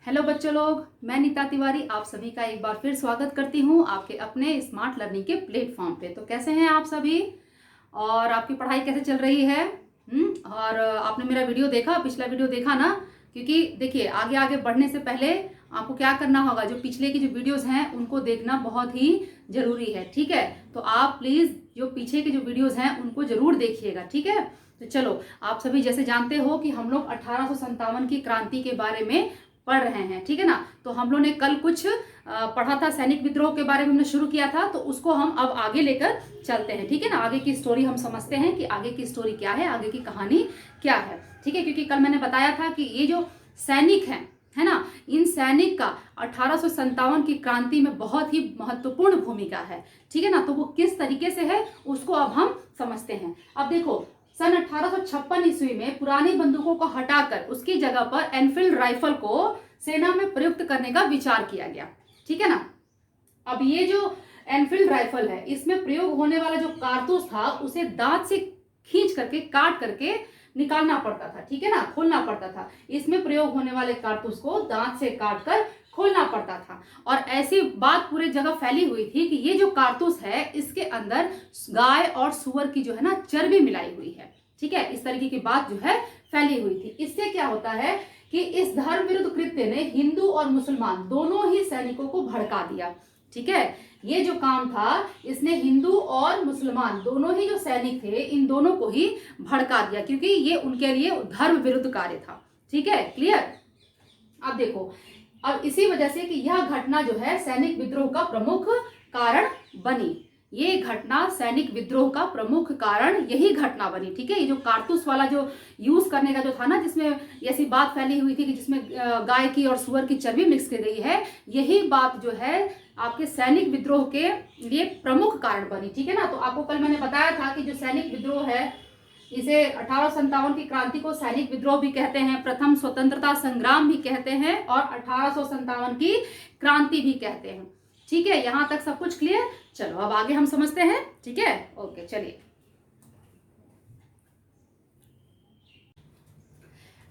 Hello बच्चों लोग, मैं नीता तिवारी आप सभी का एक बार फिर स्वागत करती हूँ आपके अपने स्मार्ट लर्निंग के प्लेटफॉर्म पे। तो कैसे हैं आप सभी और आपकी पढ़ाई कैसे चल रही है? और आपने मेरा वीडियो देखा, पिछला वीडियो देखा ना? क्योंकि देखिए आगे आगे बढ़ने से पहले आपको क्या करना होगा, जो पिछले की जो वीडियोस हैं उनको देखना बहुत ही जरूरी है। ठीक है, तो आप प्लीज़ जो पीछे के जो वीडियोज़ हैं उनको ज़रूर देखिएगा। ठीक है, तो चलो, आप सभी जैसे जानते हो कि हम लोग 1857 की क्रांति के बारे में पढ़ रहे हैं। ठीक है ना? तो हम लोग ने कल कुछ पढ़ा था, सैनिक विद्रोह के बारे में हमने शुरू किया था, तो उसको हम अब आगे लेकर चलते हैं। ठीक है ना? आगे की स्टोरी हम समझते हैं कि आगे की स्टोरी क्या है, आगे की कहानी क्या है। ठीक है, क्योंकि कल मैंने बताया था कि ये जो सैनिक हैं, है ना, इन सैनिक का 1857 की क्रांति में बहुत ही महत्वपूर्ण भूमिका है। ठीक है ना? तो वो किस तरीके से है उसको अब हम समझते हैं। अब देखो, सन 1856 ईस्वी में पुरानी बंदूकों को हटाकर उसकी जगह पर एनफील्ड राइफल को सेना में प्रयुक्त करने का विचार किया गया। ठीक है ना? अब ये जो एनफील्ड राइफल है, इसमें प्रयोग होने वाला जो कारतूस था उसे दांत से खींच करके, काट करके निकालना पड़ता था। ठीक है ना? खोलना पड़ता था। इसमें प्रयोग होने वाले कारतूस को दांत से काट कर खोलना पड़ता था। और ऐसी बात पूरी जगह फैली हुई थी कि ये जो कारतूस है इसके अंदर गाय और सुअर की जो है ना चर्बी मिलाई हुई है। ठीक है, इस तरीके की बात जो है फैली हुई थी। इससे क्या होता है कि इस धर्म विरुद्ध कृत्य ने हिंदू और मुसलमान दोनों ही सैनिकों को भड़का दिया। ठीक है, ये जो काम था इसने हिंदू और मुसलमान दोनों ही जो सैनिक थे इन दोनों को ही भड़का दिया, क्योंकि ये उनके लिए धर्म विरुद्ध कार्य था। ठीक है, क्लियर? अब देखो, अब इसी वजह से कि यह घटना जो है सैनिक विद्रोह का प्रमुख कारण बनी। ये घटना सैनिक विद्रोह का प्रमुख कारण यही घटना बनी। ठीक है, ये जो कारतूस वाला जो यूज करने का जो था ना, जिसमें ऐसी बात फैली हुई थी कि जिसमें गाय की और सुअर की चर्बी मिक्स की गई है, यही बात जो है आपके सैनिक विद्रोह के लिए प्रमुख कारण बनी। ठीक है ना? तो आपको कल मैंने बताया था कि जो सैनिक विद्रोह है इसे 1857 की क्रांति को सैनिक विद्रोह भी कहते हैं, प्रथम स्वतंत्रता संग्राम भी कहते हैं और 1857 की क्रांति भी कहते हैं। ठीक है, यहां तक सब कुछ क्लियर? चलो अब आगे हम समझते हैं। ठीक है, ओके, चलिए।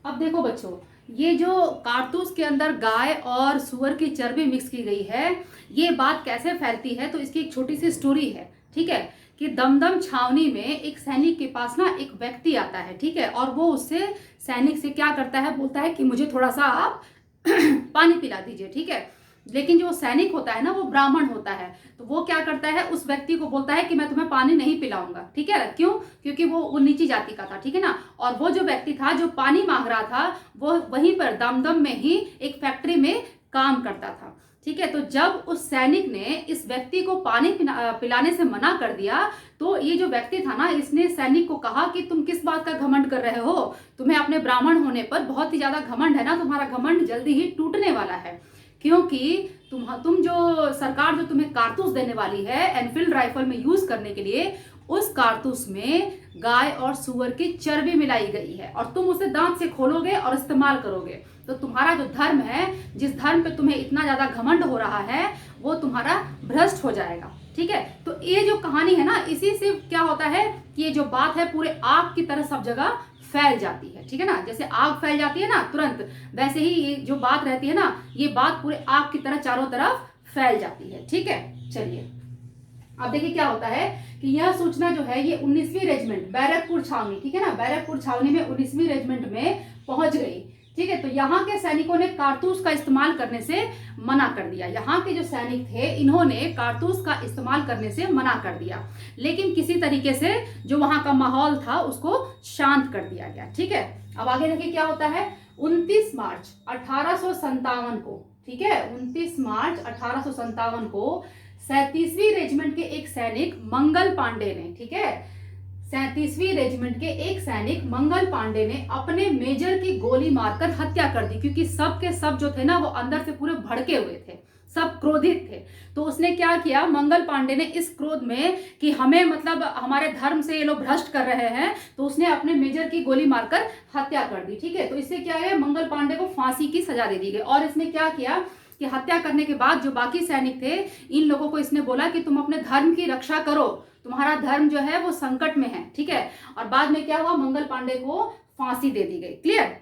अब देखो बच्चों, ये जो कारतूस के अंदर गाय और सुअर की चर्बी मिक्स की गई है, ये बात कैसे फैलती है, तो इसकी एक छोटी सी स्टोरी है। ठीक है, कि दमदम छावनी में एक सैनिक के पास ना एक व्यक्ति आता है। ठीक है, और वो उससे सैनिक से क्या करता है, बोलता है कि मुझे थोड़ा सा आप पानी पिला दीजिए। ठीक है, लेकिन जो सैनिक होता है ना वो ब्राह्मण होता है, तो वो क्या करता है, उस व्यक्ति को बोलता है कि मैं तुम्हें पानी नहीं पिलाऊंगा। ठीक है, क्यों? क्योंकि वो नीची जाति का था। ठीक है ना? और वो जो व्यक्ति था जो पानी मांग रहा था वो वहीं पर दमदम में ही एक फैक्ट्री में काम करता था। ठीक है, तो जब उस सैनिक ने इस व्यक्ति को पानी पिलाने से मना कर दिया, तो ये जो व्यक्ति था ना, इसने सैनिक को कहा कि तुम किस बात का घमंड कर रहे हो, तुम्हें अपने ब्राह्मण होने पर बहुत ही ज्यादा घमंड है ना, तुम्हारा घमंड जल्दी ही टूटने वाला है, क्योंकि तुम जो सरकार जो तुम्हें कारतूस देने वाली है एनफील्ड राइफल में यूज करने के लिए, उस कारतूस में गाय और सुअर की चर्बी मिलाई गई है और तुम उसे दांत से खोलोगे और इस्तेमाल करोगे तो तुम्हारा जो धर्म है, जिस धर्म पे तुम्हें इतना ज्यादा घमंड हो रहा है, वो तुम्हारा भ्रष्ट हो जाएगा। ठीक है, तो ये जो कहानी है ना, इसी से क्या होता है कि ये जो बात है पूरे आग की तरह सब जगह फैल जाती है। ठीक है ना? जैसे आग फैल जाती है ना तुरंत, वैसे ही ये जो बात रहती है ना, ये बात पूरे आग की तरह चारों तरफ फैल जाती है। ठीक है, चलिए अब देखिए क्या होता है कि यह सूचना जो है ये 19वीं रेजिमेंट बैरकपुर छावनी, ठीक है ना, बैरकपुर छावनी में 19वीं रेजिमेंट में पहुंच गई। ठीक है, तो यहाँ के सैनिकों ने कारतूस का इस्तेमाल करने से मना कर दिया। यहाँ के जो सैनिक थे इन्होंने कारतूस का इस्तेमाल करने से मना कर दिया, लेकिन किसी तरीके से जो वहां का माहौल था उसको शांत कर दिया गया। ठीक है, अब आगे देखिए क्या होता है। 29 मार्च 1857 को, ठीक है, 29 मार्च 1857 को 37वीं रेजिमेंट के एक सैनिक मंगल पांडे ने, ठीक है, 37वीं रेजिमेंट के एक सैनिक मंगल पांडे ने अपने मेजर की गोली मारकर हत्या कर दी, क्योंकि सब के सब जो थे ना वो अंदर से पूरे भड़के हुए थे, सब क्रोधित थे। तो उसने क्या किया, मंगल पांडे ने इस क्रोध में कि हमें मतलब हमारे धर्म से ये लोग भ्रष्ट कर रहे हैं, तो उसने अपने मेजर की गोली मारकर हत्या कर दी। ठीक है, तो इससे क्या है, मंगल पांडे को फांसी की सजा दे दी गई। और इसने क्या किया कि हत्या करने के बाद जो बाकी सैनिक थे इन लोगों को इसने बोला कि तुम अपने धर्म की रक्षा करो, तुम्हारा धर्म जो है वो संकट में है। ठीक है, और बाद में क्या हुआ, मंगल पांडे को फांसी दे दी गई। क्लियर?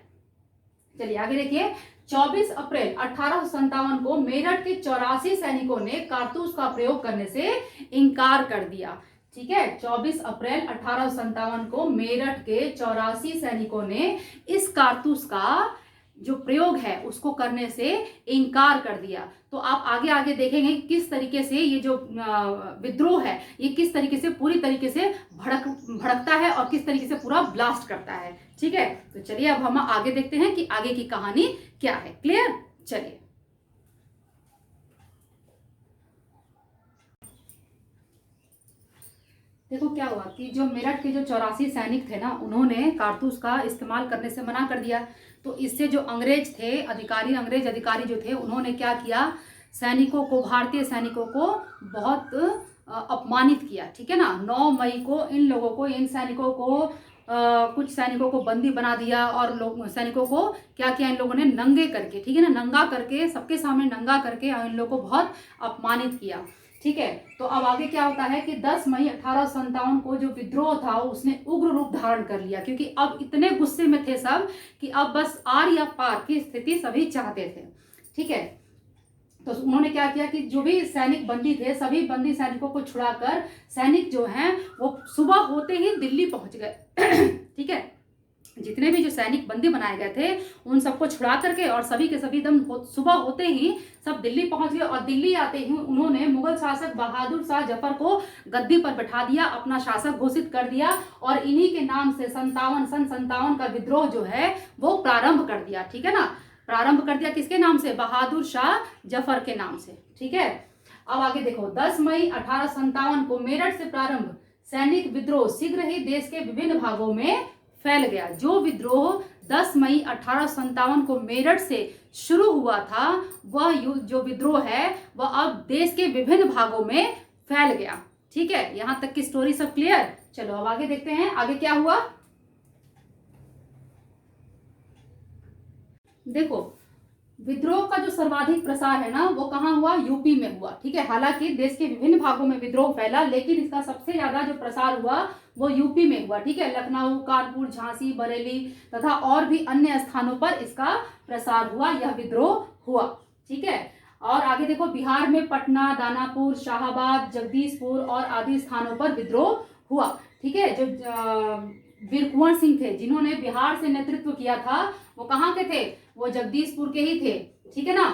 चलिए आगे देखिए। 24 अप्रैल 1857 को मेरठ के 84 सैनिकों ने कारतूस का प्रयोग करने से इनकार कर दिया। ठीक है, 24 अप्रैल 1857 को मेरठ के 84 सैनिकों ने इस कारतूस का जो प्रयोग है उसको करने से इनकार कर दिया। तो आप आगे आगे देखेंगे किस तरीके से ये जो विद्रोह है ये किस तरीके से पूरी तरीके से भड़कता है और किस तरीके से पूरा ब्लास्ट करता है। ठीक है, तो चलिए अब हम आगे देखते हैं कि आगे की कहानी क्या है। क्लियर? चलिए, देखो क्या हुआ कि जो मेरठ के जो 84 सैनिक थे ना, उन्होंने कारतूस का इस्तेमाल करने से मना कर दिया। तो इससे जो अंग्रेज थे अंग्रेज अधिकारी जो थे, उन्होंने क्या किया, सैनिकों को, भारतीय सैनिकों को बहुत अपमानित किया। ठीक है ना, 9 मई को इन लोगों को, इन सैनिकों को कुछ सैनिकों को बंदी बना दिया और लोग सैनिकों को क्या किया, इन लोगों ने नंगे करके, ठीक है ना, नंगा करके, सबके सामने नंगा करके इन लोगों को बहुत अपमानित किया। ठीक है, तो अब आगे क्या होता है कि 10 मई 1857 को जो विद्रोह था उसने उग्र रूप धारण कर लिया, क्योंकि अब इतने गुस्से में थे सब कि अब बस आर या पार की स्थिति सभी चाहते थे। ठीक है, तो उन्होंने क्या किया कि जो भी सैनिक बंदी थे, सभी बंदी सैनिकों को छुड़ाकर सैनिक जो हैं वो सुबह होते ही दिल्ली पहुंच गए। ठीक है, जितने भी जो सैनिक बंदी बनाए गए थे उन सबको छुड़ा करके और सभी के सभी दम सुबह होते ही सब दिल्ली पहुंच गए। और दिल्ली आते ही उन्होंने मुगल शासक बहादुर शाह जफर को गद्दी पर बैठा दिया, अपना शासक घोषित कर दिया और इन्हीं के नाम से सन 57 का विद्रोह जो है वो प्रारंभ कर दिया। ठीक है ना, प्रारंभ कर दिया किसके नाम से? बहादुर शाह जफर के नाम से। ठीक है, अब आगे देखो, 10 मई 1857 को मेरठ से प्रारंभ सैनिक विद्रोह शीघ्र ही देश के विभिन्न भागों में फैल गया। जो विद्रोह 10 मई 1857 को मेरठ से शुरू हुआ था, वह जो विद्रोह है वह अब देश के विभिन्न भागों में फैल गया। ठीक है, यहां तक की स्टोरी सब क्लियर? चलो अब आगे देखते हैं आगे क्या हुआ। देखो, विद्रोह का जो सर्वाधिक प्रसार है ना वो कहाँ हुआ? यूपी में हुआ। ठीक है, हालांकि देश के विभिन्न भागों में विद्रोह फैला, लेकिन इसका सबसे ज्यादा जो प्रसार हुआ वो यूपी में हुआ। ठीक है, लखनऊ, कानपुर, झांसी, बरेली तथा और भी अन्य स्थानों पर इसका प्रसार हुआ, यह विद्रोह हुआ। ठीक है, और आगे देखो, बिहार में पटना, दानापुर, शाहाबाद, जगदीशपुर और आदि स्थानों पर विद्रोह हुआ। ठीक है, जो वीर कुंवर सिंह थे जिन्होंने बिहार से नेतृत्व किया था, वो कहाँ के थे? वो जगदीशपुर के ही थे। ठीक है ना,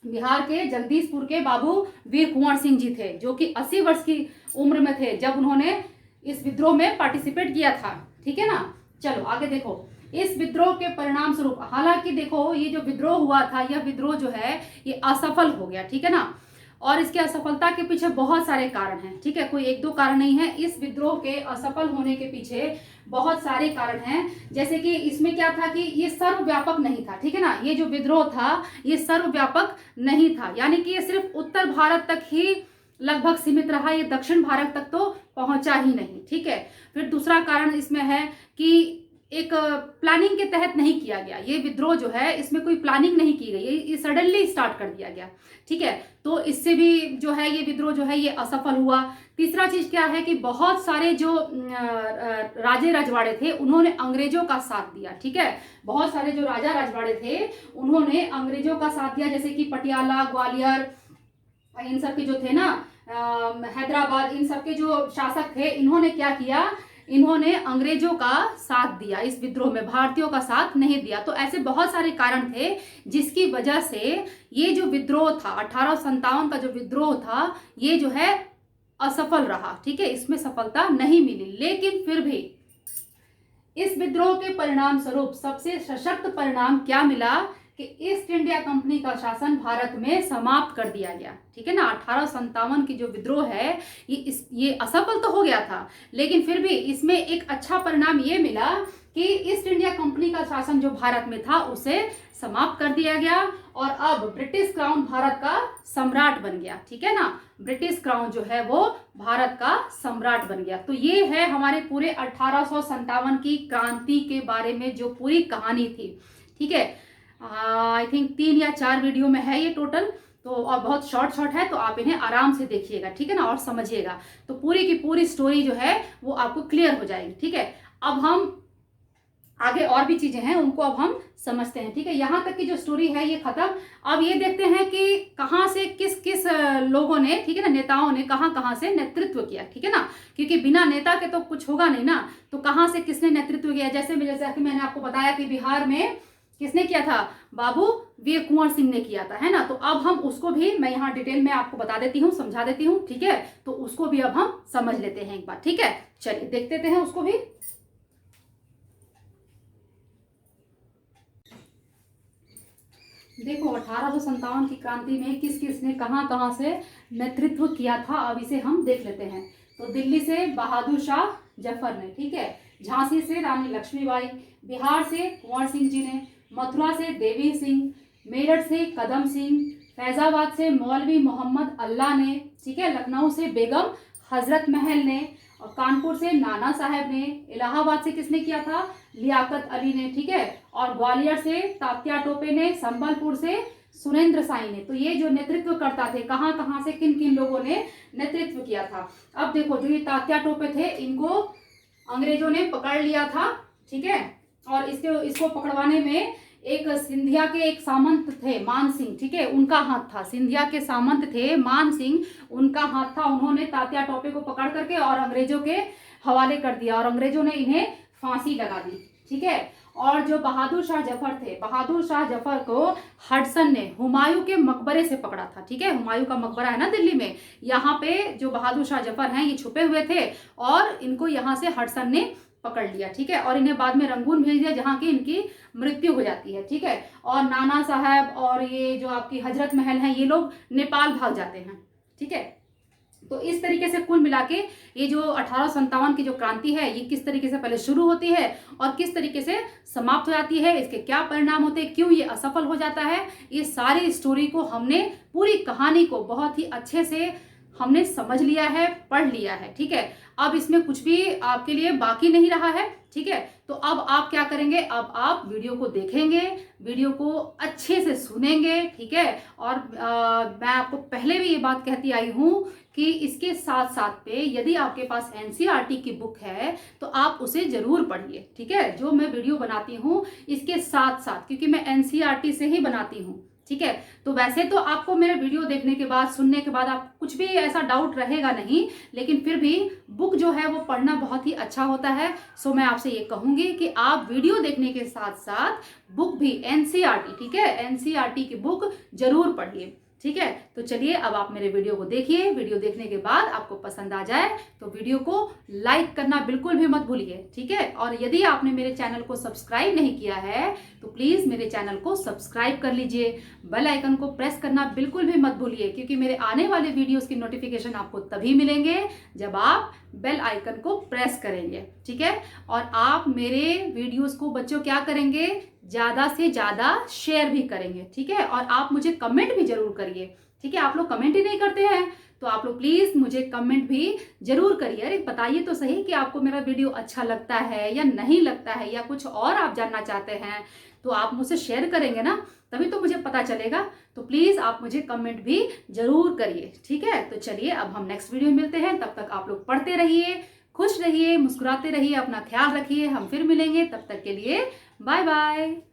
बिहार के जगदीशपुर के बाबू वीर कुंवर सिंह जी थे, जो कि 80 वर्ष की उम्र में थे जब उन्होंने इस विद्रोह में पार्टिसिपेट किया था। ठीक है ना, चलो आगे देखो, इस विद्रोह के परिणाम स्वरूप, हालांकि देखो ये जो विद्रोह हुआ था, यह विद्रोह जो है ये असफल हो गया। ठीक है ना, और इसकी असफलता के पीछे बहुत सारे कारण हैं। ठीक है, कोई एक दो कारण नहीं है, इस विद्रोह के असफल होने के पीछे बहुत सारे कारण हैं। जैसे कि इसमें क्या था कि ये सर्वव्यापक नहीं था। ठीक है ना, ये जो विद्रोह था ये सर्वव्यापक नहीं था, यानी कि ये सिर्फ उत्तर भारत तक ही लगभग सीमित रहा, ये दक्षिण भारत तक तो पहुंचा ही नहीं। ठीक है, फिर दूसरा कारण इसमें है कि एक प्लानिंग के तहत नहीं किया गया ये विद्रोह जो है, इसमें कोई प्लानिंग नहीं की गई, ये सडनली स्टार्ट कर दिया गया। ठीक है, तो इससे भी जो है ये विद्रोह जो है ये असफल हुआ। तीसरा चीज क्या है कि बहुत सारे जो राजे रजवाड़े थे उन्होंने अंग्रेजों का साथ दिया। ठीक है, बहुत सारे जो राजा रजवाड़े थे उन्होंने अंग्रेजों का साथ दिया, जैसे कि पटियाला, ग्वालियर, इन सब के जो थे ना, हैदराबाद, इन सब के जो शासक थे, इन्होंने क्या किया, इन्होंने अंग्रेजों का साथ दिया इस विद्रोह में, भारतीयों का साथ नहीं दिया। तो ऐसे बहुत सारे कारण थे जिसकी वजह से ये जो विद्रोह था 1857 का जो विद्रोह था ये जो है असफल रहा। ठीक है, इसमें सफलता नहीं मिली, लेकिन फिर भी इस विद्रोह के परिणाम स्वरूप सबसे सशक्त परिणाम क्या मिला कि ईस्ट इंडिया कंपनी का शासन भारत में समाप्त कर दिया गया। ठीक है ना, 1857 की जो विद्रोह है ये असफल तो हो गया था, लेकिन फिर भी इसमें एक अच्छा परिणाम ये मिला कि ईस्ट इंडिया कंपनी का शासन जो भारत में था उसे समाप्त कर दिया गया और अब ब्रिटिश क्राउन भारत का सम्राट बन गया। ठीक है ना, ब्रिटिश क्राउन जो है वो भारत का सम्राट बन गया। तो ये है हमारे पूरे 1857 की क्रांति के बारे में जो पूरी कहानी थी। ठीक है, आई थिंक 3 या 4 वीडियो में है ये टोटल, तो और बहुत शॉर्ट है, तो आप इन्हें आराम से देखिएगा। ठीक है ना, और समझिएगा, तो पूरी की पूरी स्टोरी जो है वो आपको क्लियर हो जाएगी। ठीक है, अब हम आगे और भी चीजें हैं उनको अब हम समझते हैं। ठीक है, यहाँ तक की जो स्टोरी है ये खत्म। अब ये देखते हैं कि कहाँ से किस किस लोगों ने, ठीक है ना, नेताओं ने कहाँ कहाँ से नेतृत्व किया। ठीक है ना, क्योंकि बिना नेता के तो कुछ होगा नहीं ना, तो कहाँ से किसने नेतृत्व किया। जैसे कि मैंने आपको बताया कि बिहार में किसने किया था, बाबू वीर कुंवर सिंह ने किया था, है ना। तो अब हम उसको भी मैं यहाँ डिटेल में आपको बता देती हूँ, समझा देती हूँ। ठीक है, तो उसको भी अब हम समझ लेते हैं एक बार। ठीक है, चलिए देख लेते हैं उसको भी। देखो 1857 की क्रांति में किस किस ने कहां कहां से नेतृत्व किया था, अब इसे हम देख लेते हैं। तो दिल्ली से बहादुर शाह जफर ने, ठीक है, झांसी से रानी लक्ष्मीबाई, बिहार से कुंवर सिंह जी ने, मथुरा से देवी सिंह, मेरठ से कदम सिंह, फैजाबाद से मौलवी मोहम्मद अल्लाह ने, ठीक है, लखनऊ से बेगम हजरत महल ने, और कानपुर से नाना साहब ने, इलाहाबाद से किसने किया था, लियाकत अली ने, ठीक है, और ग्वालियर से तात्या टोपे ने, संबलपुर से सुरेंद्र साई ने। तो ये जो नेतृत्व करता थे, कहाँ कहाँ से किन किन लोगों ने नेतृत्व किया था। अब देखो जो ये तात्या टोपे थे, इनको अंग्रेजों ने पकड़ लिया था, ठीक है, और इसको पकड़वाने में एक सिंधिया के एक सामंत थे मान सिंह, ठीक है, उनका हाथ था। सिंधिया के सामंत थे मान सिंह, उनका हाथ था। उन्होंने तात्या टोपे को पकड़ करके और अंग्रेजों के हवाले कर दिया, और अंग्रेजों ने इन्हें फांसी लगा दी। ठीक है, और जो बहादुर शाह जफर थे, बहादुर शाह जफर को हडसन ने हुमायूं के मकबरे से पकड़ा था। ठीक है, हुमायूं का मकबरा है ना दिल्ली में, यहाँ पे जो बहादुर शाह जफर हैं ये छुपे हुए थे, और इनको यहाँ से हडसन ने पकड़ लिया। ठीक है, और इन्हें बाद में रंगून भेज दिया, जहाँ की इनकी मृत्यु हो जाती है। ठीक है, और नाना साहब और ये जो आपकी हजरत महल है, ये लोग नेपाल भाग जाते हैं। ठीक है, तो इस तरीके से कुल मिला के ये जो 1857 की जो क्रांति है, ये किस तरीके से पहले शुरू होती है और किस तरीके से समाप्त हो जाती है, इसके क्या परिणाम होते हैं, क्यों ये असफल हो जाता है, ये सारी स्टोरी को हमने, पूरी कहानी को बहुत ही अच्छे से हमने समझ लिया है, पढ़ लिया है। ठीक है, अब इसमें कुछ भी आपके लिए बाकी नहीं रहा है। ठीक है, तो अब आप क्या करेंगे, अब आप वीडियो को देखेंगे, वीडियो को अच्छे से सुनेंगे। ठीक है, और मैं आपको पहले भी ये बात कहती आई हूँ कि इसके साथ साथ पे यदि आपके पास एनसीईआरटी की बुक है तो आप उसे जरूर पढ़िए। ठीक है, जो मैं वीडियो बनाती हूँ इसके साथ साथ, क्योंकि मैं एनसीईआरटी से ही बनाती हूँ। ठीक है, तो वैसे तो आपको मेरे वीडियो देखने के बाद, सुनने के बाद आप कुछ भी ऐसा डाउट रहेगा नहीं, लेकिन फिर भी बुक जो है वो पढ़ना बहुत ही अच्छा होता है। सो मैं आपसे ये कहूंगी कि आप वीडियो देखने के साथ साथ बुक भी, एनसीईआरटी, ठीक है, एनसीईआरटी की बुक जरूर पढ़िए। ठीक है, तो चलिए अब आप मेरे वीडियो को देखिए। वीडियो देखने के बाद आपको पसंद आ जाए तो वीडियो को लाइक करना बिल्कुल भी मत भूलिए। ठीक है, और यदि आपने मेरे चैनल को सब्सक्राइब नहीं किया है तो प्लीज मेरे चैनल को सब्सक्राइब कर लीजिए। बेल आइकन को प्रेस करना बिल्कुल भी मत भूलिए, क्योंकि मेरे आने वाले वीडियोस की नोटिफिकेशन आपको तभी मिलेंगे जब आप बेल आइकन को प्रेस करेंगे। ठीक है, और आप मेरे वीडियोस को बच्चों क्या करेंगे, ज्यादा से ज्यादा शेयर भी करेंगे। ठीक है, और आप मुझे कमेंट भी जरूर करिए। ठीक है, आप लोग कमेंट ही नहीं करते हैं, तो आप लोग प्लीज मुझे कमेंट भी जरूर करिए। अरे बताइए तो सही कि आपको मेरा वीडियो अच्छा लगता है या नहीं लगता है, या कुछ और आप जानना चाहते हैं, तो आप मुझसे शेयर करेंगे ना, तभी तो मुझे पता चलेगा। तो प्लीज आप मुझे कमेंट भी जरूर करिए। ठीक है, तो चलिए अब हम नेक्स्ट वीडियो में मिलते हैं। तब तक आप लोग पढ़ते रहिए, खुश रहिए, मुस्कुराते रहिए, अपना ख्याल रखिए। हम फिर मिलेंगे, तब तक के लिए बाय बाय।